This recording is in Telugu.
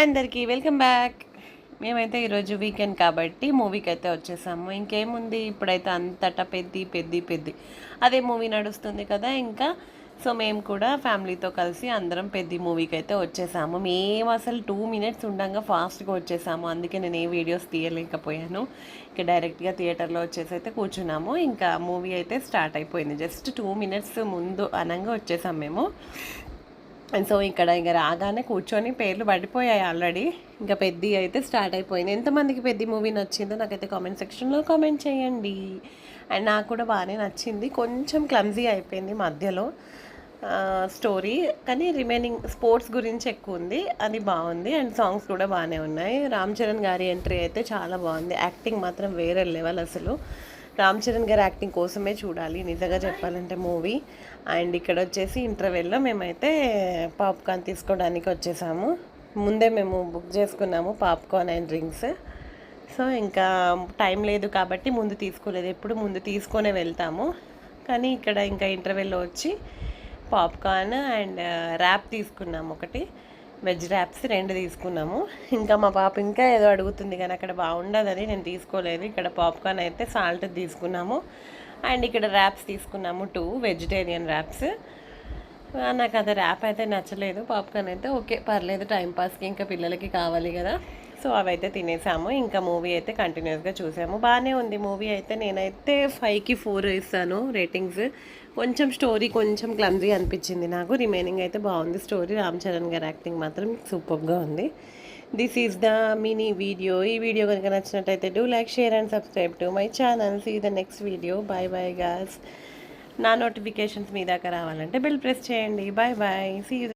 అందరికీ వెల్కమ్ బ్యాక్. మేమైతే ఈరోజు వీకెండ్ కాబట్టి మూవీకి అయితే వచ్చేసాము. ఇంకేముంది, ఇప్పుడైతే అంతటా పెద్ది అదే మూవీ నడుస్తుంది కదా. ఇంకా సో మేము కూడా ఫ్యామిలీతో కలిసి అందరం పెద్ద మూవీకి అయితే వచ్చేసాము. మేము అసలు 2 minutes ఉండగా ఫాస్ట్గా వచ్చేసాము. అందుకే నేను ఏ వీడియోస్ తీయలేకపోయాను. ఇంకా డైరెక్ట్గా థియేటర్లో వచ్చేసి అయితే కూర్చున్నాము. ఇంకా మూవీ అయితే స్టార్ట్ అయిపోయింది. జస్ట్ 2 minutes ముందు అనంగా వచ్చేసాము మేము. అండ్ సో ఇక్కడ ఇంకా రాగానే కూర్చొని పేర్లు పడిపోయాయి ఆల్రెడీ. ఇంకా పెద్ద అయితే స్టార్ట్ అయిపోయింది. ఎంతమందికి పెద్ద మూవీ నచ్చిందో నాకైతే కామెంట్ సెక్షన్లో కామెంట్ చేయండి. అండ్ నాకు కూడా బాగానే నచ్చింది. కొంచెం క్లమ్జీ అయిపోయింది మధ్యలో స్టోరీ, కానీ రిమైనింగ్ స్పోర్ట్స్ గురించి ఎక్కువ ఉంది, అది బాగుంది. అండ్ సాంగ్స్ కూడా బాగానే ఉన్నాయి. రామ్ చరణ్ గారి ఎంట్రీ అయితే చాలా బాగుంది. యాక్టింగ్ మాత్రం వేరే లెవెల్ అసలు. రామ్ చరణ్ గారి యాక్టింగ్ కోసమే చూడాలి నిజంగా చెప్పాలంటే మూవీ. అండ్ ఇక్కడ వచ్చేసి ఇంటర్వెల్లో మేమైతే పాప్కార్న్ తీసుకోవడానికి వచ్చేసాము. ముందే మేము బుక్ చేసుకున్నాము పాప్కార్న్ అండ్ డ్రింక్స్. సో ఇంకా టైం లేదు కాబట్టి ముందు తీసుకోలేదు, ఎప్పుడు ముందు తీసుకొనే వెళ్తాము. కానీ ఇక్కడ ఇంకా ఇంటర్వెల్లో వచ్చి పాప్కార్న్ అండ్ ర్యాప్ తీసుకున్నాము, ఒకటి వెజ్ ర్యాప్స్ 2 తీసుకున్నాము. ఇంకా మా పాప ఇంకా ఏదో అడుగుతుంది కానీ అక్కడ బాగుండదని నేను తీసుకోలేదు. ఇక్కడ పాప్కార్న్ అయితే సాల్ట్ తీసుకున్నాము. అండ్ ఇక్కడ ర్యాప్స్ తీసుకున్నాము 2 వెజిటేరియన్ ర్యాప్స్. నాకు అది ర్యాప్ అయితే నచ్చలేదు, పాప్కార్న్ అయితే ఓకే పర్లేదు, టైంపాస్కి ఇంకా పిల్లలకి కావాలి కదా. సో అవైతే తినేసాము. ఇంకా మూవీ అయితే కంటిన్యూస్గా చూసాము. బాగానే ఉంది మూవీ అయితే. నేనైతే 5కి 4 ఇస్తాను రేటింగ్స్. కొంచెం స్టోరీ కొంచెం క్లమ్జీ అనిపించింది నాకు. రిమైనింగ్ అయితే బాగుంది స్టోరీ. రామ్ చరణ్ గారి యాక్టింగ్ మాత్రం సూపర్గా ఉంది. This is the mini video. ఈ వీడియో కనుక నచ్చినట్టయితే do like, share and subscribe to my channel. See the next video. Bye bye guys. నా నోటిఫికేషన్స్ మీ దాకా రావాలంటే బెల్ ప్రెస్ చేయండి. Bye bye. See you.